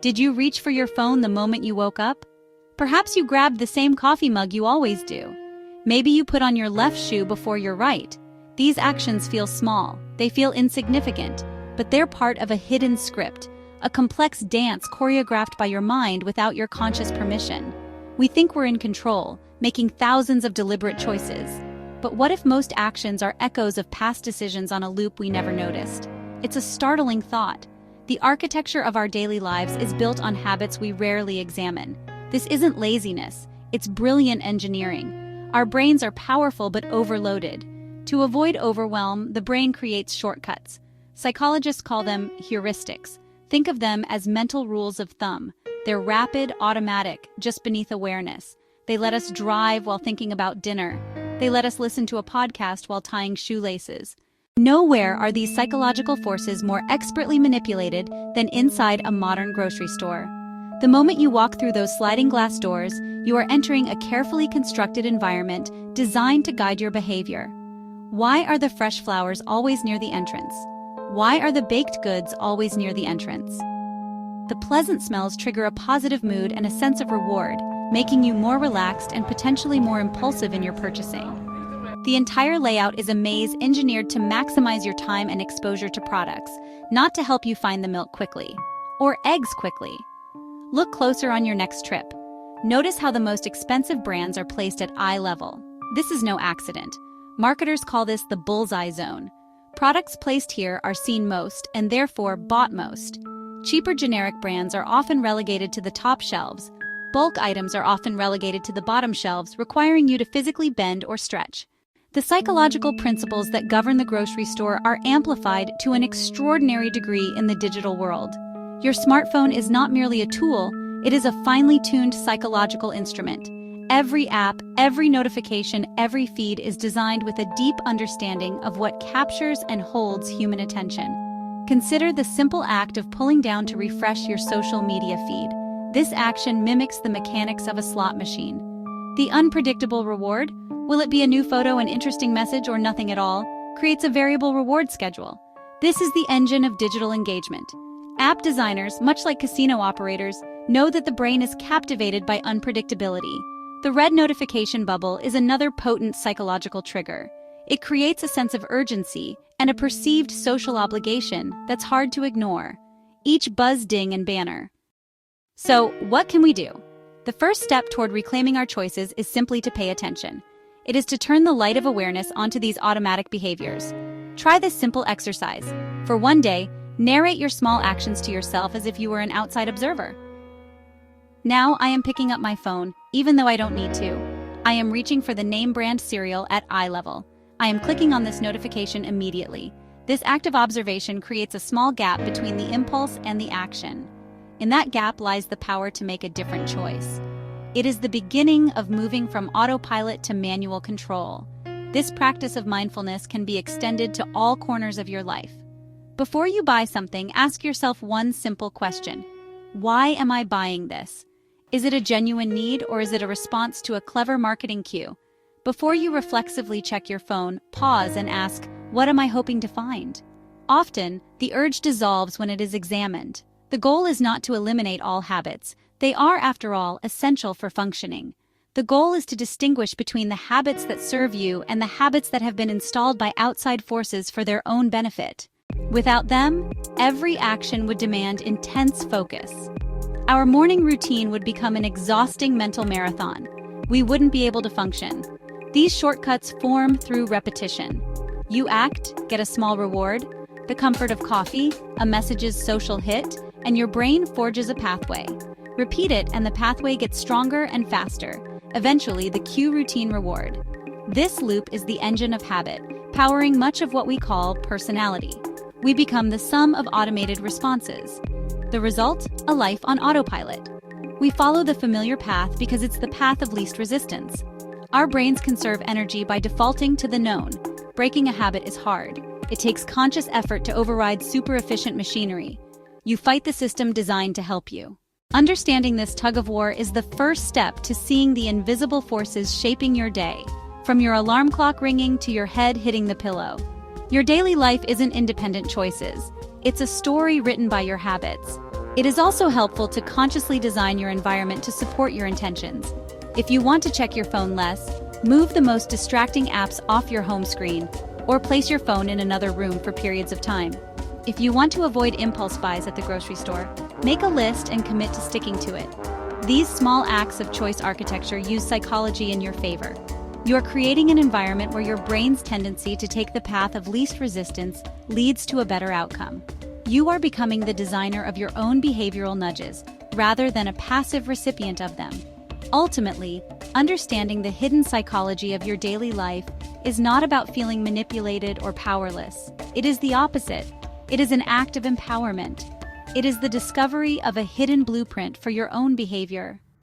Did you reach for your phone the moment you woke up? Perhaps you grabbed the same coffee mug you always do. Maybe you put on your left shoe before your right. These actions feel small, they feel insignificant, but they're part of a hidden script, a complex dance choreographed by your mind without your conscious permission. We think we're in control, making thousands of deliberate choices. But what if most actions are echoes of past decisions on a loop we never noticed? It's a startling thought. The architecture of our daily lives is built on habits we rarely examine. This isn't laziness, it's brilliant engineering. Our brains are powerful but overloaded. To avoid overwhelm, the brain creates shortcuts. Psychologists call them heuristics. Think of them as mental rules of thumb. They're rapid, automatic, just beneath awareness. They let us drive while thinking about dinner. They let us listen to a podcast while tying shoelaces. Nowhere are these psychological forces more expertly manipulated than inside a modern grocery store. The moment you walk through those sliding glass doors, you are entering a carefully constructed environment designed to guide your behavior. Why are the fresh flowers always near the entrance? Why are the baked goods always near the entrance? The pleasant smells trigger a positive mood and a sense of reward, making you more relaxed and potentially more impulsive in your purchasing. The entire layout is a maze engineered to maximize your time and exposure to products, not to help you find the milk quickly, or eggs quickly. Look closer on your next trip. Notice how the most expensive brands are placed at eye level. This is no accident. Marketers call this the bullseye zone. Products placed here are seen most and therefore bought most. Cheaper generic brands are often relegated to the top shelves. Bulk items are often relegated to the bottom shelves, requiring you to physically bend or stretch. The psychological principles that govern the grocery store are amplified to an extraordinary degree in the digital world. Your smartphone is not merely a tool, it is a finely tuned psychological instrument. Every app, every notification, every feed is designed with a deep understanding of what captures and holds human attention. Consider the simple act of pulling down to refresh your social media feed. This action mimics the mechanics of a slot machine. The unpredictable reward, will it be a new photo, an interesting message, or nothing at all, creates a variable reward schedule. This is the engine of digital engagement. App designers, much like casino operators, know that the brain is captivated by unpredictability. The red notification bubble is another potent psychological trigger. It creates a sense of urgency and a perceived social obligation that's hard to ignore. Each buzz, ding, and banner. So, what can we do? The first step toward reclaiming our choices is simply to pay attention. It is to turn the light of awareness onto these automatic behaviors. Try this simple exercise. For one day, narrate your small actions to yourself as if you were an outside observer. Now I am picking up my phone, even though I don't need to. I am reaching for the name brand cereal at eye level. I am clicking on this notification immediately. This act of observation creates a small gap between the impulse and the action. In that gap lies the power to make a different choice. It is the beginning of moving from autopilot to manual control. This practice of mindfulness can be extended to all corners of your life. Before you buy something, ask yourself one simple question. Why am I buying this? Is it a genuine need or is it a response to a clever marketing cue? Before you reflexively check your phone, pause and ask, what am I hoping to find? Often, the urge dissolves when it is examined. The goal is not to eliminate all habits. They are, after all, essential for functioning. The goal is to distinguish between the habits that serve you and the habits that have been installed by outside forces for their own benefit. Without them, every action would demand intense focus. Our morning routine would become an exhausting mental marathon. We wouldn't be able to function. These shortcuts form through repetition. You act, get a small reward, the comfort of coffee, a message's social hit, and your brain forges a pathway. Repeat it and the pathway gets stronger and faster. Eventually, the cue routine reward. This loop is the engine of habit, powering much of what we call personality. We become the sum of automated responses. The result? A life on autopilot. We follow the familiar path because it's the path of least resistance. Our brains conserve energy by defaulting to the known. Breaking a habit is hard. It takes conscious effort to override super-efficient machinery. You fight the system designed to help you. Understanding this tug-of-war is the first step to seeing the invisible forces shaping your day, from your alarm clock ringing to your head hitting the pillow. Your daily life isn't independent choices. It's a story written by your habits. It is also helpful to consciously design your environment to support your intentions. If you want to check your phone less, move the most distracting apps off your home screen, or place your phone in another room for periods of time. If you want to avoid impulse buys at the grocery store, make a list and commit to sticking to it. These small acts of choice architecture use psychology in your favor. You are creating an environment where your brain's tendency to take the path of least resistance leads to a better outcome. You are becoming the designer of your own behavioral nudges, rather than a passive recipient of them. Ultimately, understanding the hidden psychology of your daily life is not about feeling manipulated or powerless. It is the opposite. It is an act of empowerment. It is the discovery of a hidden blueprint for your own behavior.